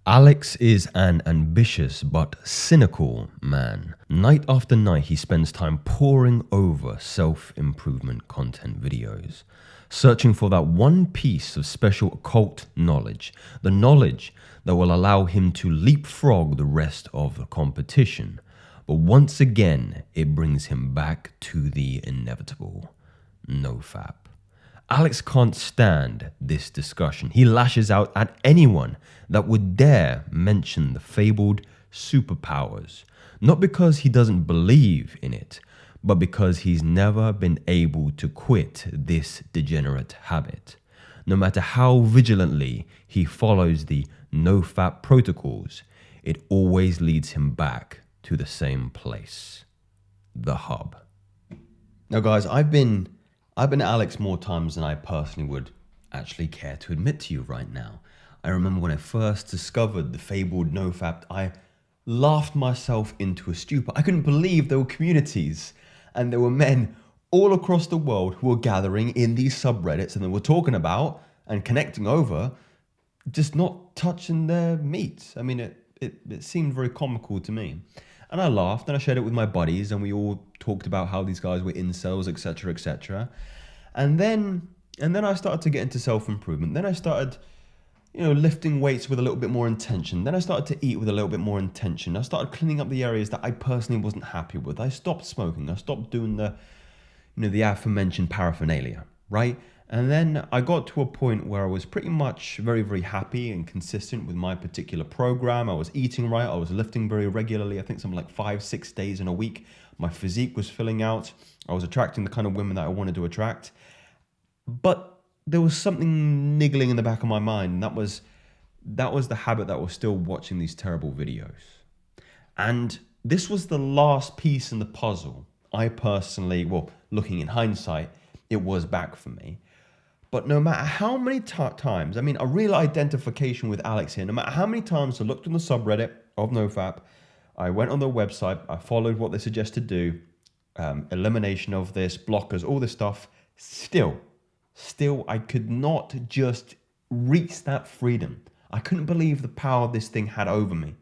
Alex is an ambitious but cynical man. Night after night, he spends time poring over self-improvement content videos, searching for that one piece of special occult knowledge, the knowledge that will allow him to leapfrog the rest of the competition. But once again, it brings him back to the inevitable: nofap. Alex can't stand this discussion. He lashes out at anyone that would dare mention the fabled superpowers, not because he doesn't believe in it, but because he's never been able to quit this degenerate habit. No matter how vigilantly he follows the no-fap protocols, it always leads him back to the same place: the hub. Now guys, I've been Alex more times than I personally would actually care to admit to you right now. I remember when I first discovered the fabled nofap, I laughed myself into a stupor. I couldn't believe there were communities and there were men all across the world who were gathering in these subreddits and they were talking about and connecting over just not touching their meat. I mean, it seemed very comical to me. And I laughed and I shared it with my buddies and we all talked about how these guys were incels, etc., etc. And then I started to get into self-improvement. Then I started, lifting weights with a little bit more intention. Then I started to eat with a little bit more intention. I started cleaning up the areas that I personally wasn't happy with. I stopped smoking. I stopped doing the aforementioned paraphernalia, right? And then I got to a point where I was pretty much very, very happy and consistent with my particular program. I was eating right. I was lifting very regularly. I think something like 5-6 days in a week. My physique was filling out. I was attracting the kind of women that I wanted to attract. But there was something niggling in the back of my mind. And that was the habit that was still watching these terrible videos. And this was the last piece in the puzzle. I personally, looking in hindsight, it was back for me. But no matter how many times, a real identification with Alex here, no matter how many times I looked on the subreddit of nofap, I went on their website, I followed what they suggest to do, elimination of this, blockers, all this stuff, still, I could not just reach that freedom. I couldn't believe the power this thing had over me.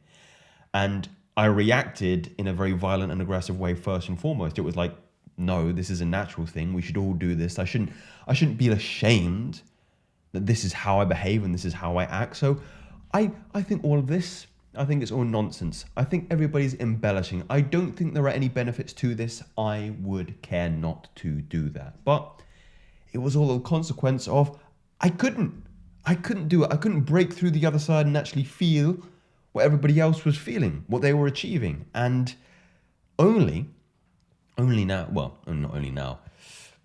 And I reacted in a very violent and aggressive way first and foremost. It was like, no, this is a natural thing. We should all do this. I shouldn't be ashamed that this is how I behave and this is how I act. So I think all of this, I think it's all nonsense. I think everybody's embellishing. I don't think there are any benefits to this. I would care not to do that. But it was all a consequence of I couldn't do it. I couldn't break through the other side and actually feel what everybody else was feeling, what they were achieving. And only now, not only now,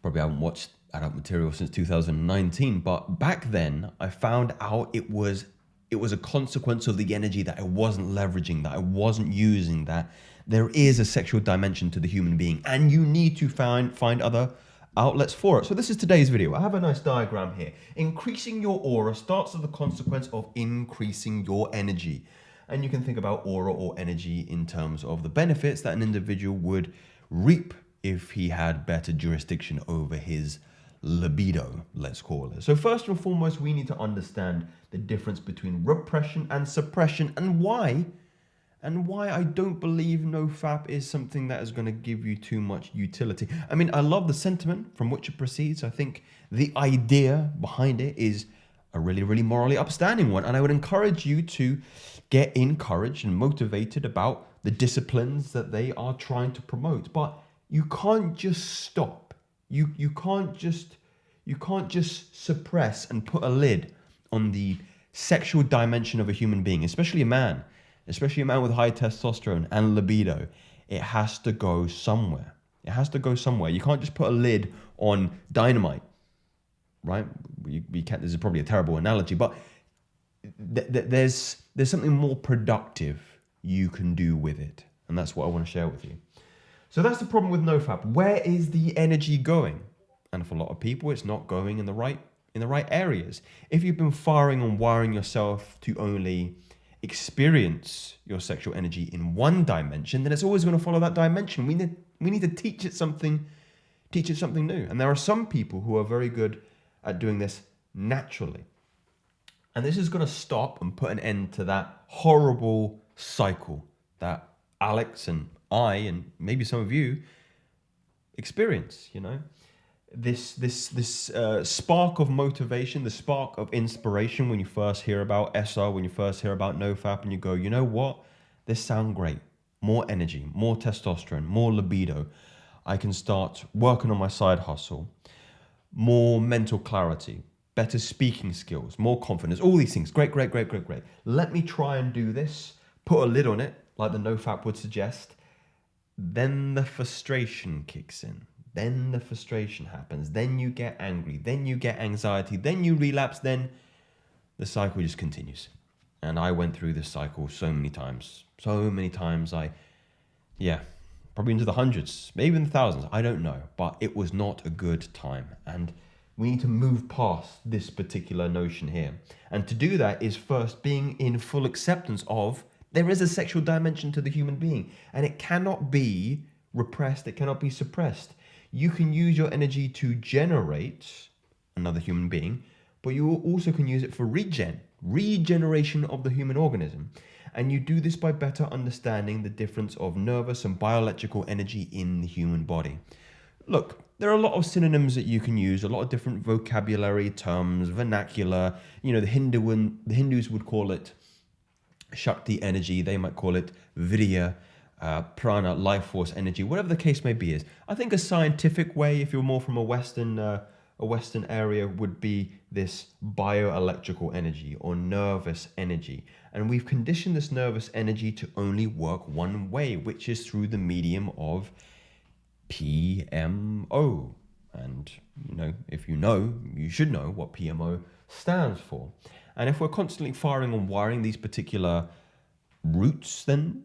probably haven't watched adult material since 2019, but back then I found out it was a consequence of the energy that I wasn't leveraging, that I wasn't using, that there is a sexual dimension to the human being and you need to find other outlets for it. So this is today's video. I have a nice diagram here. Increasing your aura starts as a consequence of increasing your energy. And you can think about aura or energy in terms of the benefits that an individual would reap if he had better jurisdiction over his libido, let's call it. So first and foremost, we need to understand the difference between repression and suppression and why I don't believe nofap is something that is going to give you too much utility. I love the sentiment from which it proceeds. I think the idea behind it is a really, really morally upstanding one. And I would encourage you to get encouraged and motivated about the disciplines that they are trying to promote. But you can't just stop. You can't just suppress and put a lid on the sexual dimension of a human being, especially a man with high testosterone and libido. It has to go somewhere. You can't just put a lid on dynamite, right? This is probably a terrible analogy, but there's something more productive you can do with it. And that's what I want to share with you. So that's the problem with nofap. Where is the energy going? And for a lot of people, it's not going in the right areas. If you've been firing and wiring yourself to only experience your sexual energy in one dimension, then it's always going to follow that dimension. We need to teach it something new. And there are some people who are very good at doing this naturally. And this is going to stop and put an end to that horrible cycle that Alex and I, and maybe some of you, experience, you know? This spark of motivation, the spark of inspiration when you first hear about SR, when you first hear about NoFap, and you go, you know what? This sounds great. More energy, more testosterone, more libido. I can start working on my side hustle. More mental clarity, better speaking skills, more confidence, all these things. Great. Let me try and do this, put a lid on it, like the NoFap would suggest. Then the frustration kicks in. Then the frustration happens. Then you get angry. Then you get anxiety. Then you relapse. Then the cycle just continues. And I went through this cycle so many times. Probably into the hundreds, maybe in the thousands. I don't know. But it was not a good time. And we need to move past this particular notion here. And to do that is first being in full acceptance of there is a sexual dimension to the human being. And it cannot be repressed. It cannot be suppressed. You can use your energy to generate another human being, but you also can use it for regeneration of the human organism. And you do this by better understanding the difference of nervous and biological energy in the human body. Look, there are a lot of synonyms that you can use, a lot of different vocabulary terms, vernacular. You know, the Hindus would call it Shakti energy. They might call it Virya, prana, life force energy, whatever the case may be. Is I think a scientific way, if you're more from a Western area, would be this bioelectrical energy or nervous energy. And we've conditioned this nervous energy to only work one way, which is through the medium of PMO. And you should know what PMO stands for. And if we're constantly firing and wiring these particular routes, then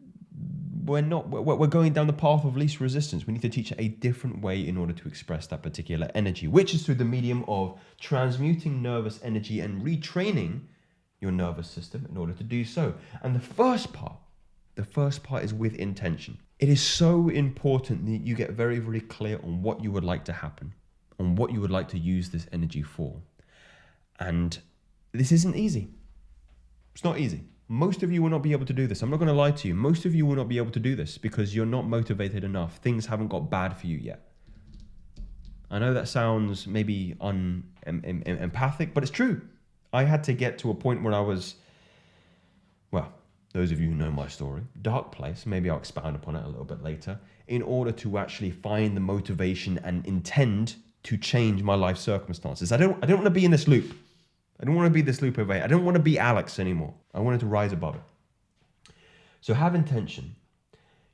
we're going down the path of least resistance. We need to teach a different way in order to express that particular energy, which is through the medium of transmuting nervous energy and retraining your nervous system in order to do so. And the first part is with intention. It is so important that you get very, very clear on what you would like to happen, on what you would like to use this energy for. And this isn't easy. It's not easy. Most of you will not be able to do this. I'm not going to lie to you. Most of you will not be able to do this because you're not motivated enough. Things haven't got bad for you yet. I know that sounds maybe empathic, but it's true. I had to get to a point where I was, well, those of you who know my story, dark place, maybe I'll expound upon it a little bit later, in order to actually find the motivation and intend to change my life circumstances. I don't want to be in this loop. I don't want to be this loop over here. I don't want to be Alex anymore. I wanted to rise above it. So have intention.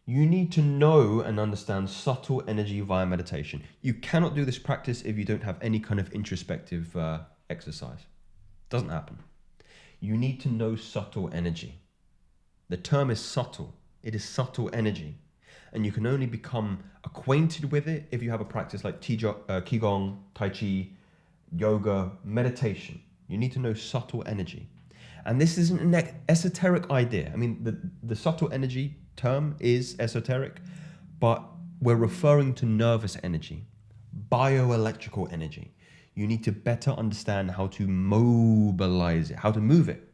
You need to know and understand subtle energy via meditation. You cannot do this practice if you don't have any kind of introspective exercise. It doesn't happen. You need to know subtle energy. The term is subtle. It is subtle energy. And you can only become acquainted with it if you have a practice like Qigong, Tai Chi, yoga, meditation. You need to know subtle energy. And this isn't an esoteric idea. I mean, the subtle energy term is esoteric, but we're referring to nervous energy, bioelectrical energy. You need to better understand how to mobilize it, how to move it.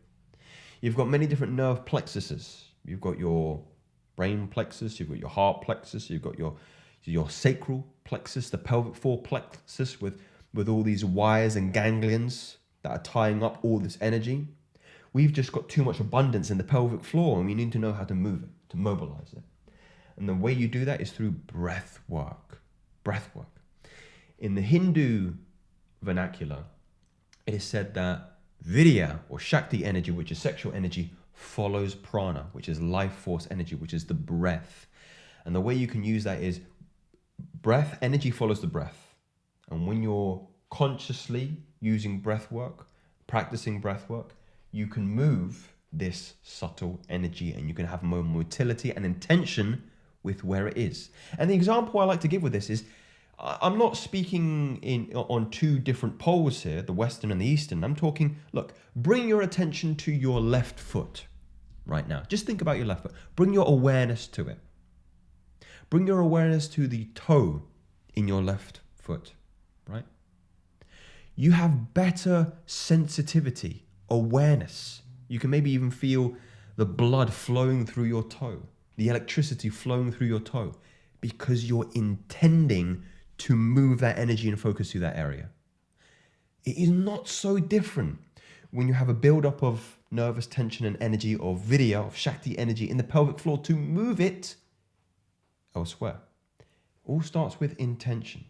You've got many different nerve plexuses. You've got your brain plexus, you've got your heart plexus, you've got your sacral plexus, the pelvic floor plexus with all these wires and ganglions that are tying up all this energy. We've just got too much abundance in the pelvic floor and we need to know how to move it, to mobilize it. And the way you do that is through breath work. In the Hindu vernacular, it is said that Virya or Shakti energy, which is sexual energy, follows prana, which is life force energy, which is the breath. And the way you can use that is energy follows the breath. And when you're consciously using breath work, practicing breath work, you can move this subtle energy and you can have more motility and intention with where it is. And the example I like to give with this is, I'm not speaking on two different poles here, the Western and the Eastern. I'm talking, look, bring your attention to your left foot right now. Just think about your left foot. Bring your awareness to it. Bring your awareness to the toe in your left foot, right? You have better sensitivity awareness. You can maybe even feel the blood flowing through your toe, the electricity flowing through your toe, because you're intending to move that energy and focus to that area. It is not so different when you have a buildup of nervous tension and energy, or vidya, of Shakti energy in the pelvic floor, to move it elsewhere. All starts with intention.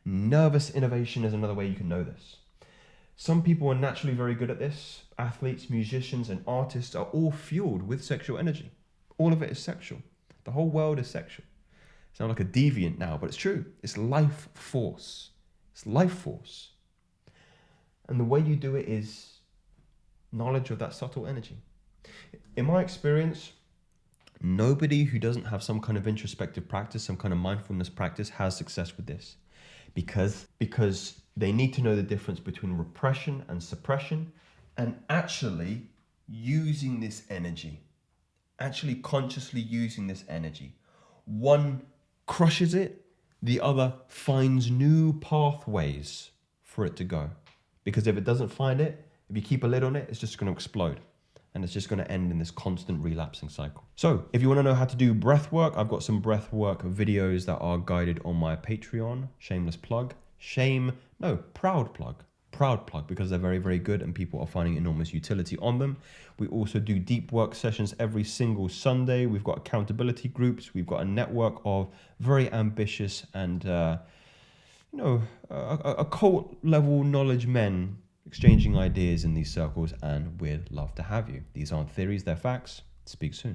Nervous innervation is another way you can know this. Some people are naturally very good at this. Athletes, musicians, and artists are all fueled with sexual energy. All of it is sexual. The whole world is sexual. I sound like a deviant now, but it's true. It's life force. It's life force. And the way you do it is knowledge of that subtle energy. In my experience, nobody who doesn't have some kind of introspective practice, some kind of mindfulness practice, has success with this. Because they need to know the difference between repression and suppression, and actually using this energy, actually consciously using this energy. One crushes it, the other finds new pathways for it to go. Because if it doesn't find it, if you keep a lid on it, it's just going to explode. And it's just going to end in this constant relapsing cycle. So if you want to know how to do breath work, I've got some breath work videos that are guided on my Patreon. Shameless plug. Proud plug. Proud plug, because they're very, very good and people are finding enormous utility on them. We also do deep work sessions every single Sunday. We've got accountability groups. We've got a network of very ambitious and, occult level knowledge men exchanging ideas in these circles, and we'd love to have you. These aren't theories, they're facts. Speak soon.